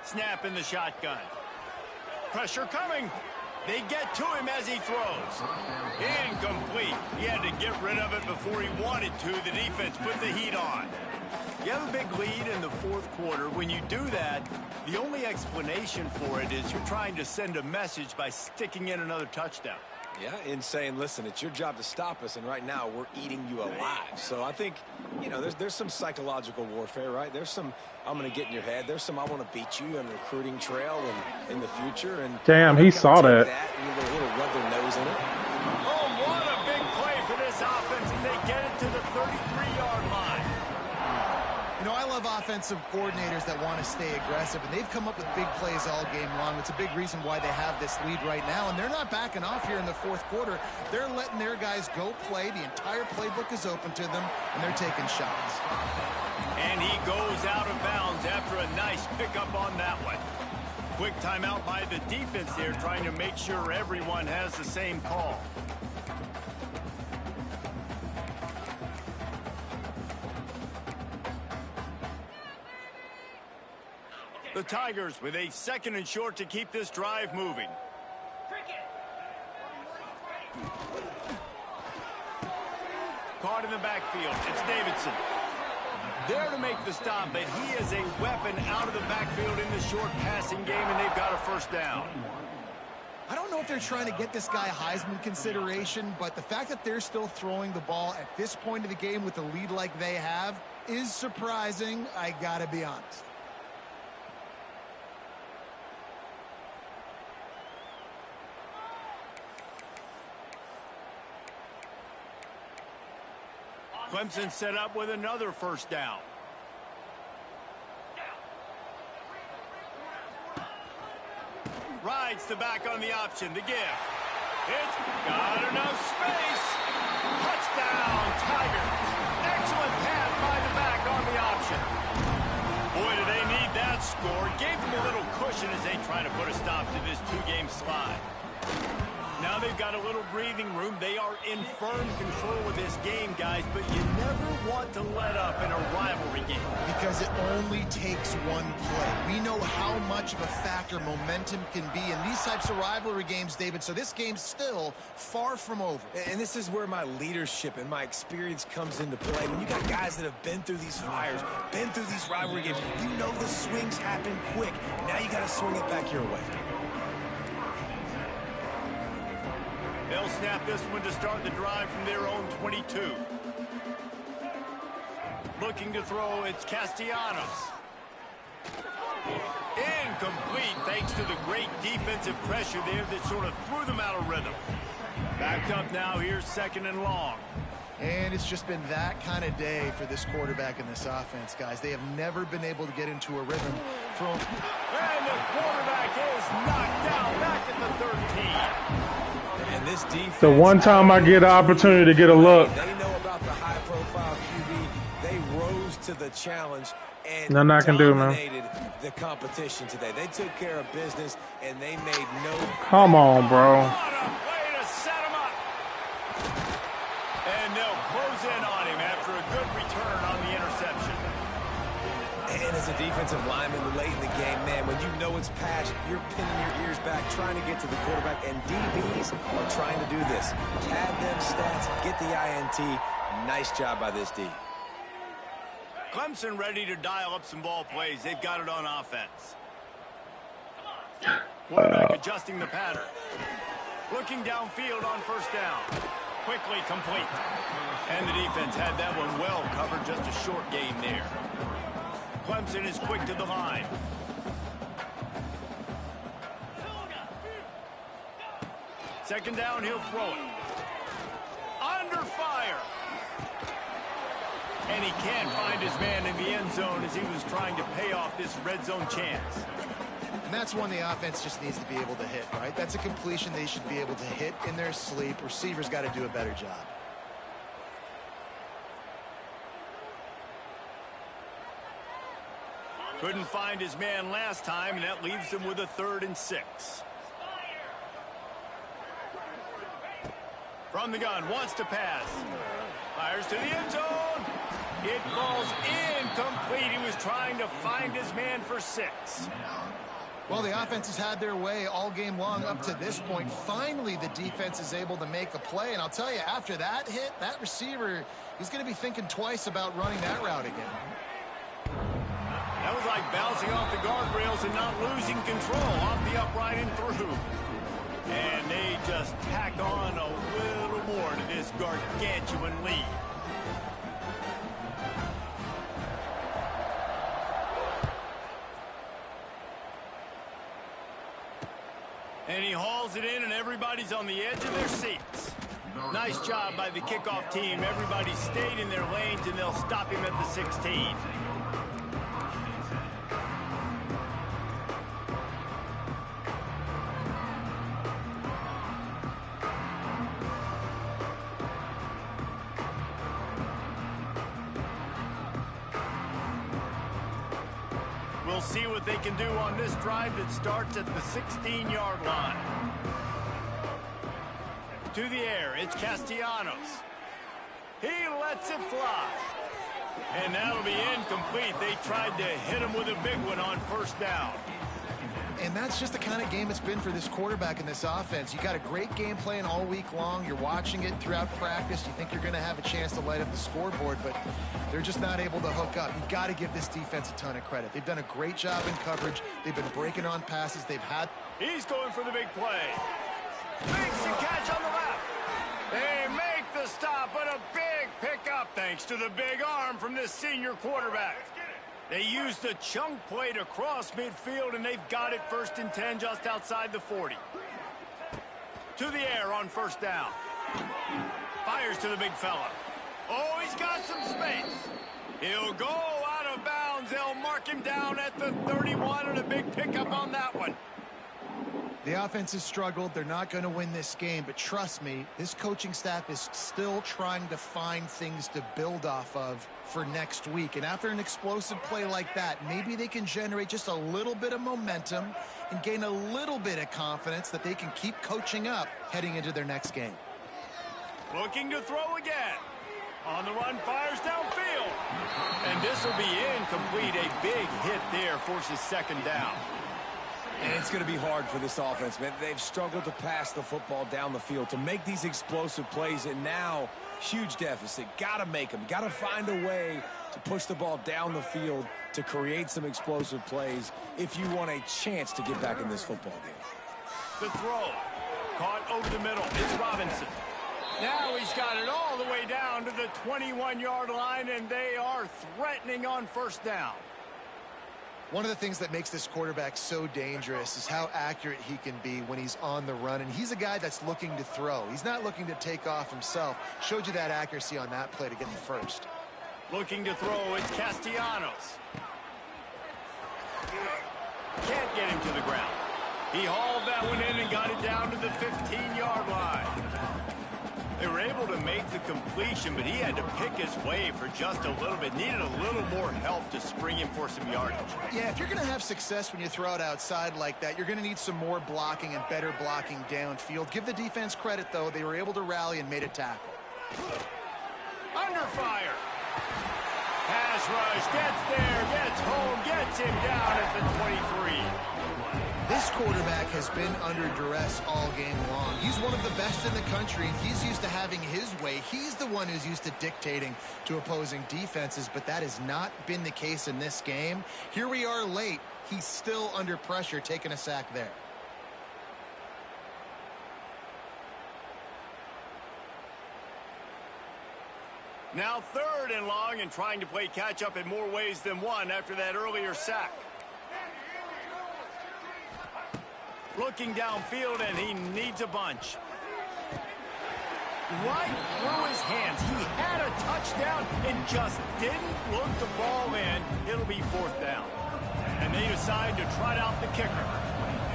Snap in the shotgun. Pressure coming. They get to him as he throws. Incomplete. He had to get rid of it before he wanted to. The defense put the heat on. You have a big lead in the 4th quarter. When you do that, the only explanation for it is you're trying to send a message by sticking in another touchdown. Yeah, in saying, listen, it's your job to stop us, and right now we're eating you alive. So I think, you know, there's some psychological warfare, right? There's some, I'm going to get in your head. There's some, I want to beat you on a recruiting trail and in the future. And damn, he saw that. And a little rub their nose in it. Oh, what a big play for this offense as they get it to the 33-yard line. You know, I love offensive coordinators that want to stay aggressive, and they've come up with big plays all game long. It's a big reason why they have this lead right now, and they're not backing off here in the 4th quarter. They're letting their guys go play. The entire playbook is open to them, and they're taking shots. And he goes out of bounds after a nice pickup on that one. Quick timeout by the defense there, trying to make sure everyone has the same call. The Tigers with a 2nd and short to keep this drive moving. Caught in the backfield. It's Davidson. There to make the stop, but he is a weapon out of the backfield in the short passing game, and they've got a 1st down. I don't know if they're trying to get this guy Heisman consideration, but the fact that they're still throwing the ball at this point of the game with a lead like they have is surprising, I gotta be honest. Clemson set up with another 1st down. Rides the back on the option, the give. It's got enough space. Touchdown, Tigers. Excellent pass by the back on the option. Boy, do they need that score. Gave them a little cushion as they try to put a stop to this 2-game slide. Now they've got a little breathing room. They are in firm control of this game, guys, but you never want to let up in a rivalry game. Because it only takes one play. We know how much of a factor momentum can be in these types of rivalry games, David, so this game's still far from over. And this is where my leadership and my experience comes into play. When you got guys that have been through these fires, been through these rivalry games, you know the swings happen quick. Now you got to swing it back your way. They'll snap this one to start the drive from their own 22. Looking to throw, it's Castellanos. Incomplete thanks to the great defensive pressure there that sort of threw them out of rhythm. Backed up now. Here's 2nd and long. And it's just been that kind of day for this quarterback and this offense, guys. They have never been able to get into a rhythm from... And the quarterback is knocked down back at the 13. And this defense... The one time I get an opportunity to get a look. They know about the high-profile QB. They rose to the challenge and Nothing I can do, man. dominated the competition today. They took care of business, and they made no... Come on, bro. What a way to set him up. And they'll close in on him after a good return on the interception. And as a defensive lineman late in the game, man, when you know it's pass, you're pinning your ears back, trying to get to the quarterback, and DBs are trying to do this. Pad them stats, get the INT. Nice job by this D. Clemson ready to dial up some ball plays. They've got it on offense. Quarterback adjusting the pattern. Looking downfield on 1st down. Quickly complete. And the defense had that one well covered. Just a short gain there. Clemson is quick to the line. Second down, he'll throw it. Under fire. And he can't find his man in the end zone as he was trying to pay off this red zone chance. And that's one the offense just needs to be able to hit, right? That's a completion they should be able to hit in their sleep. Receivers got to do a better job. Couldn't find his man last time, and that leaves him with a 3rd and 6. From the gun, wants to pass. Fires to the end zone. It falls incomplete. He was trying to find his man for 6. Well, the offense has had their way all game long up to this point. Finally, the defense is able to make a play. And I'll tell you, after that hit, that receiver, he's going to be thinking twice about running that route again. That was like bouncing off the guardrails and not losing control off the upright and through. And they just tack on a little more to this gargantuan lead. And he hauls it in, and everybody's on the edge of their seats. Nice job by the kickoff team. Everybody stayed in their lanes, and they'll stop him at the 16. We'll see what they can do on this drive that starts at the 16-yard line. To the air, it's Castellanos. He lets it fly. And that'll be incomplete. They tried to hit him with a big one on 1st down. And that's just the kind of game it's been for this quarterback and this offense. You got a great game plan all week long. You're watching it throughout practice. You think you're going to have a chance to light up the scoreboard, but they're just not able to hook up. You've got to give this defense a ton of credit. They've done a great job in coverage. They've been breaking on passes. They've had... He's going for the big play. Makes the catch on the left. They make the stop, but a big pickup thanks to the big arm from this senior quarterback. They used the chunk play to cross midfield, and they've got it 1st and 10 just outside the 40. To the air on 1st down. Fires to the big fella. Oh, he's got some space. He'll go out of bounds. They'll mark him down at the 31, and a big pickup on that one. The offense has struggled. They're not going to win this game, but trust me, this coaching staff is still trying to find things to build off of for next week. And after an explosive play like that, maybe they can generate just a little bit of momentum and gain a little bit of confidence that they can keep coaching up heading into their next game. Looking to throw again. On the run, fires downfield. And this will be incomplete. A big hit there forces 2nd down. And it's going to be hard for this offense, man. They've struggled to pass the football down the field, to make these explosive plays, and now huge deficit. Got to make them. Got to find a way to push the ball down the field to create some explosive plays if you want a chance to get back in this football game. The throw. Caught over the middle. It's Robinson. Now he's got it all the way down to the 21-yard line, and they are threatening on 1st down. One of the things that makes this quarterback so dangerous is how accurate he can be when he's on the run. And he's a guy that's looking to throw. He's not looking to take off himself. Showed you that accuracy on that play to get the first. Looking to throw, it's Castellanos. Can't get him to the ground. He hauled that one in and got it down to the 15-yard line. They were able to make the completion, but he had to pick his way for just a little bit. Needed a little more help to spring him for some yardage. Yeah, if you're going to have success when you throw it outside like that, you're going to need some more blocking and better blocking downfield. Give the defense credit, though. They were able to rally and made a tackle. Under fire. Pass rush, gets there, gets home, gets him down at the 23. This quarterback has been under duress all game long. He's one of the best in the country, and he's used to having his way. He's the one who's used to dictating to opposing defenses, but that has not been the case in this game. Here we are late. He's still under pressure, taking a sack there. Now 3rd and long, and trying to play catch-up in more ways than one after that earlier sack. Looking downfield, and he needs a bunch. Right through his hands. He had a touchdown and just didn't look the ball in. It'll be 4th down. And they decide to trot out the kicker.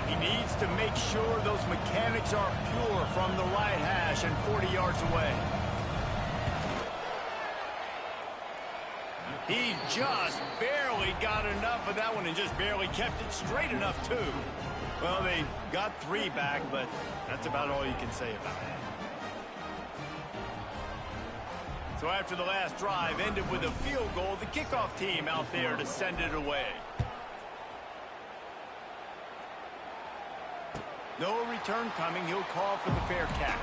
He needs to make sure those mechanics are pure from the right hash and 40 yards away. He just barely got enough of that one and just barely kept it straight enough, too. Well, they got 3 back, but that's about all you can say about it. So after the last drive ended with a field goal, the kickoff team out there to send it away. No return coming. He'll call for the fair catch.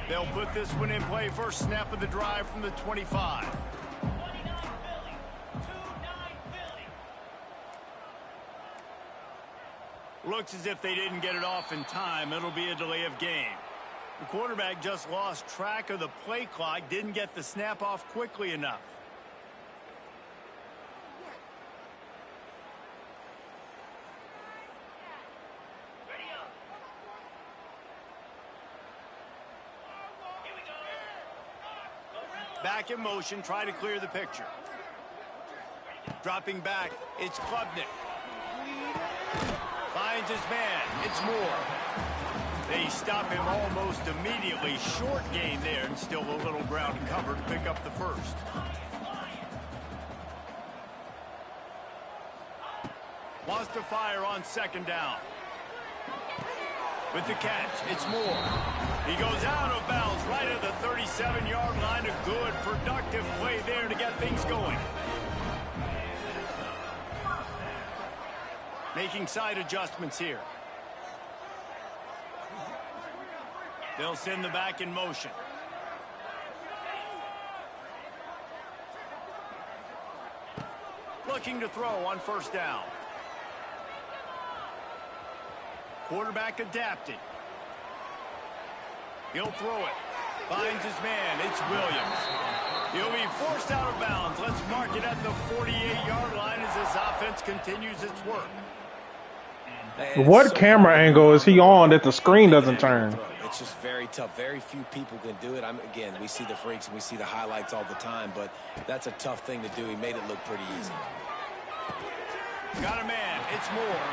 They'll put this one in play. First snap of the drive from the 25. Looks as if they didn't get it off in time. It'll be a delay of game. The quarterback just lost track of the play clock, didn't get the snap off quickly enough. Back in motion, try to clear the picture. Dropping back, it's Klubnik. Finds his man, it's Moore. They stop him almost immediately. Short gain there, and still a little ground cover to pick up the first. Wants to fire on 2nd down. With the catch, it's Moore. He goes out of bounds right at the 37-yard line. A good, productive play there to get things going. Making side adjustments here. They'll send the back in motion. Looking to throw on 1st down. Quarterback adapting. He'll throw it. Finds his man. It's Williams. He'll be forced out of bounds. Let's mark it at the 48-yard line as this offense continues its work. What camera angle is he on that the screen doesn't turn? It's just very tough. Very few people can do it. Again, we see the freaks and we see the highlights all the time, but that's a tough thing to do. He made it look pretty easy. Got a man. It's Moore.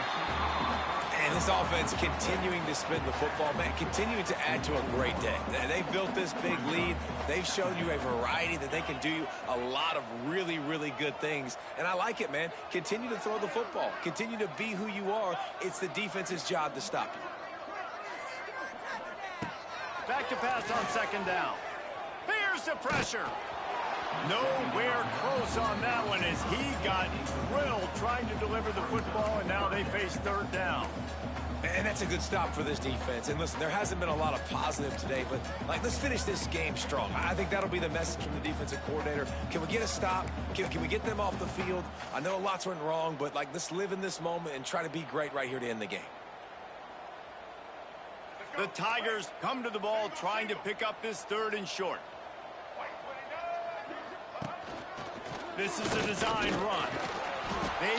And this offense continuing to spin the football, man, continuing to add to a great day. They built this big lead. They've shown you a variety that they can do a lot of really, really good things. And I like it, man. Continue to throw the football. Continue to be who you are. It's the defense's job to stop you. Back to pass on 2nd down. Here's the pressure. Nowhere close on that one as he got drilled trying to deliver the football, and now they face 3rd down. And that's a good stop for this defense. And listen, there hasn't been a lot of positive today, but let's finish this game strong. I think that'll be the message from the defensive coordinator. Can we get a stop? Can we get them off the field? I know lots went wrong, but let's live in this moment and try to be great right here to end the game. The Tigers come to the ball trying to pick up this 3rd and short. This is a design run.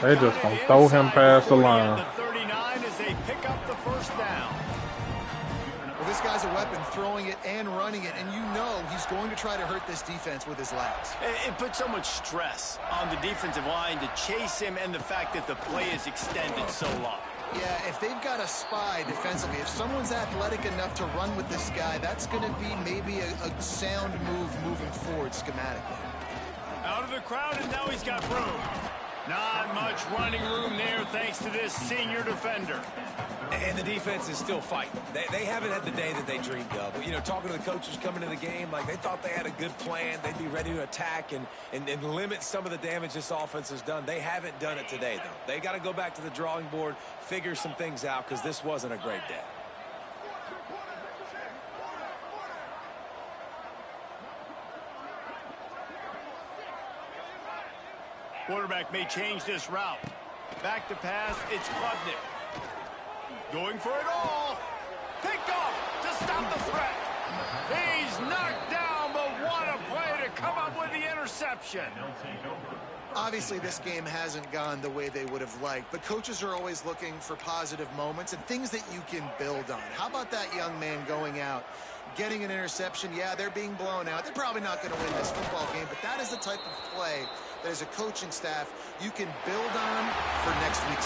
They just gonna throw him past the line. The 39 as they pick up the 1st down. Well, this guy's a weapon, throwing it and running it, and you know he's going to try to hurt this defense with his legs. It puts so much stress on the defensive line to chase him, and the fact that the play is extended so long. Yeah, if they've got a spy defensively, if someone's athletic enough to run with this guy, that's going to be maybe a sound move moving forward schematically. Out of the crowd, and now he's got room. Not much running room there thanks to this senior defender. And the defense is still fighting. They haven't had the day that they dreamed of. You know, talking to the coaches coming into the game, they thought they had a good plan. They'd be ready to attack and limit some of the damage this offense has done. They haven't done it today, though. They got to go back to the drawing board, figure some things out, because this wasn't a great day. Quarterback may change this route. Back to pass, it's Klubnik. Going for it all. Picked off to stop the threat. He's knocked down, but what a play to come up with the interception. Obviously, this game hasn't gone the way they would have liked, but coaches are always looking for positive moments and things that you can build on. How about that young man going out, getting an interception? Yeah, they're being blown out. They're probably not going to win this football game, but that is the type of play that as a coaching staff you can build on for next week's